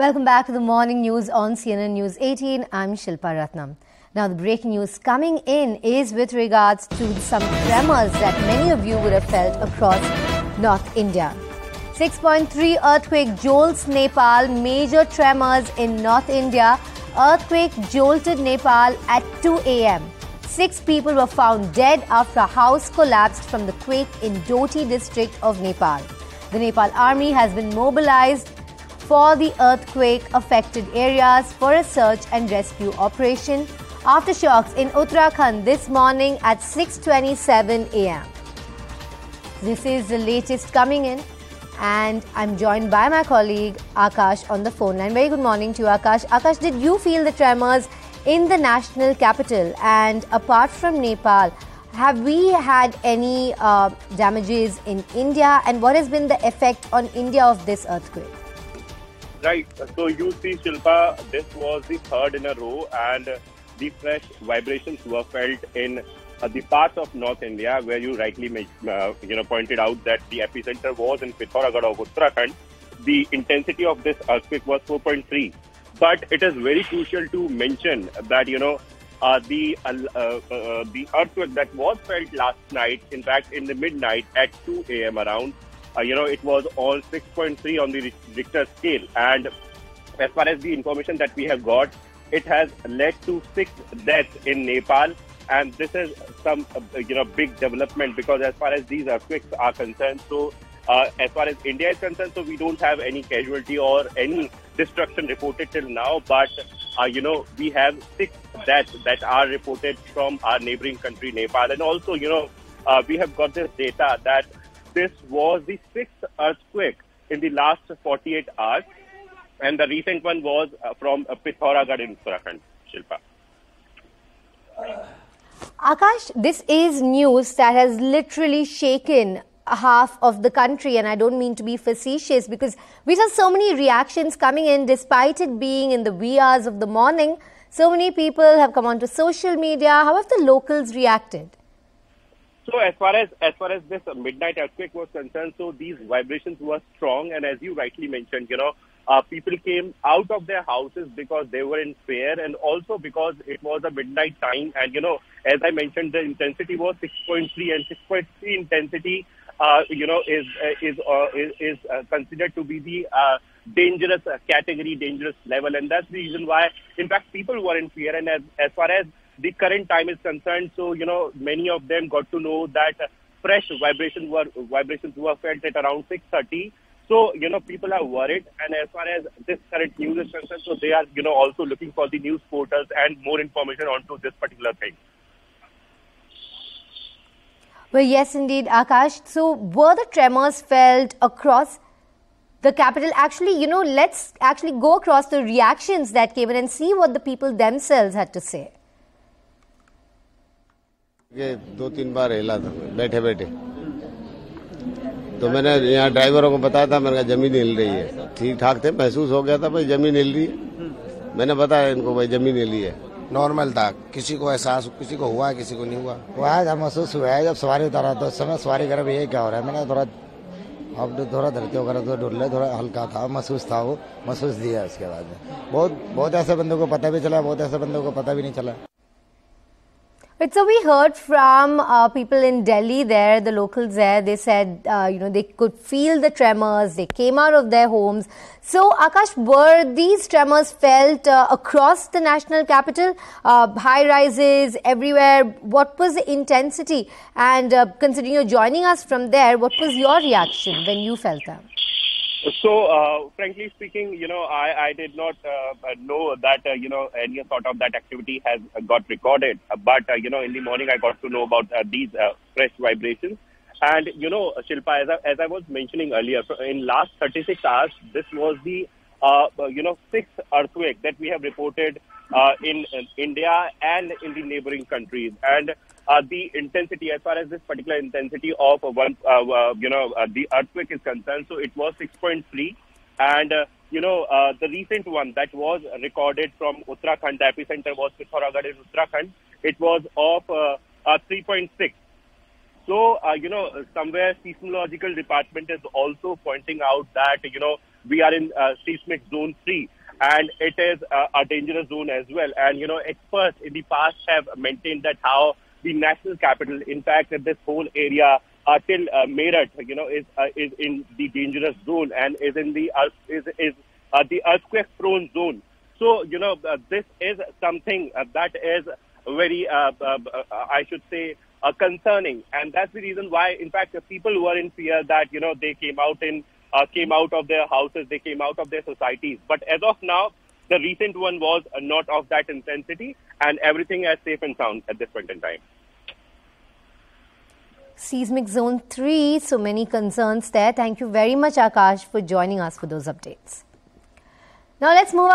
Welcome back to the morning news on CNN News 18. I'm Shilpa Ratnam. Now, the breaking news coming in is with regards to some tremors that many of you would have felt across North India. 6.3 earthquake jolts Nepal, major tremors in North India. Earthquake jolted Nepal at 2 a.m. 6 people were found dead after a house collapsed from the quake in Doti district of Nepal. The Nepal army has been mobilized for the earthquake-affected areas for a search and rescue operation. Aftershocks in Uttarakhand this morning at 6:27 a.m. This is the latest coming in, and I'm joined by my colleague Akash on the phone line. Very good morning to you, Akash. Akash, did you feel the tremors in the national capital? And apart from Nepal, have we had any damages in India? And what has been the effect on India of this earthquake? Right. So you see, Shilpa, this was the third in a row, and the fresh vibrations were felt in the parts of North India where you rightly pointed out that the epicenter was in Pithoragarh of Uttarakhand. The intensity of this earthquake was 4.3. But it is very crucial to mention that, the earthquake that was felt last night, in fact, in the midnight at 2 a.m. around, it was on 6.3 on the Richter scale. And as far as the information that we have got, it has led to 6 deaths in Nepal. And this is some, big development, because as far as these earthquakes are concerned, so as far as India is concerned, so we don't have any casualty or any destruction reported till now. But, we have 6 deaths that are reported from our neighboring country, Nepal. And also, we have got this data that this was the 6th earthquake in the last 48 hours. And the recent one was from Pithoragarh in Uttarakhand, Shilpa. Akash, this is news that has literally shaken half of the country, and I don't mean to be facetious, because we saw so many reactions coming in despite it being in the wee hours of the morning. So many people have come onto social media. How have the locals reacted? So as far as this midnight earthquake was concerned, so these vibrations were strong, and as you rightly mentioned, people came out of their houses because they were in fear, and also because it was a midnight time. And as I mentioned, the intensity was 6.3, and 6.3 intensity, is considered to be the dangerous category, dangerous level, and that's the reason why, in fact, people were in fear. And as far as the current time is concerned, so many of them got to know that fresh vibrations were felt at around 6:30. So people are worried, and as far as this current news is concerned, so they are also looking for the news portals and more information onto this particular thing. Well, yes, indeed, Akash. So were the tremors felt across the capital? Actually, let's actually go across the reactions that came in and see what the people themselves had to say. ये 2-3 बार हिला था बैठे बैठे, तो मैंने यहाँ ड्राइवरों को बताया था, मैंने कहा जमीन हिल रही है। ठीक ठाक थे, महसूस हो गया था भाई जमीन हिल रही है। मैंने बताया इनको भाई जमीन हिली है। नॉर्मल था, किसी को एहसास, किसी को हुआ, किसी को नहीं हुआ। हुआ है, महसूस हुआ है। जब सवारी उतारा तो उस समय सवारी कर ये क्या हो रहा है, मैंने थोड़ा धरती वगैरह तो डुल्ले, थोड़ा हल्का था, महसूस था, वो महसूस दिया। उसके बाद बहुत ऐसे बंदों को पता भी चला, बहुत ऐसे बंदों को पता भी नहीं चला। But so we heard from people in Delhi there, the locals there. They said, they could feel the tremors. They came out of their homes. So, Akash, were these tremors felt across the national capital? High rises everywhere. What was the intensity? And considering you're joining us from there, what was your reaction when you felt them? So, frankly speaking, I did not know that, any sort of that activity has got recorded. But, in the morning, I got to know about these fresh vibrations. And, Shilpa, as I was mentioning earlier, in last 36 hours, this was the, 6th earthquake that we have reported in India and in the neighboring countries. And the intensity, as far as this particular intensity of the earthquake is concerned, so it was 6.3. And, the recent one that was recorded from Uttarakhand, the epicenter was Pithoragarh in Uttarakhand, it was of 3.6. So, somewhere seismological department is also pointing out that, we are in seismic zone 3. And it is a dangerous zone as well. And, experts in the past have maintained that how the national capital, in fact, this whole area till Meerut, is in the dangerous zone and is in the earthquake-prone zone. So, this is something that is very, I should say, concerning. And that's the reason why, in fact, the people who are in fear that, they came out of their houses, they came out of their societies. But as of now, the recent one was not of that intensity, and everything is safe and sound at this point in time. Seismic zone 3, so many concerns there. Thank you very much, Akash, for joining us for those updates. Now let's move on.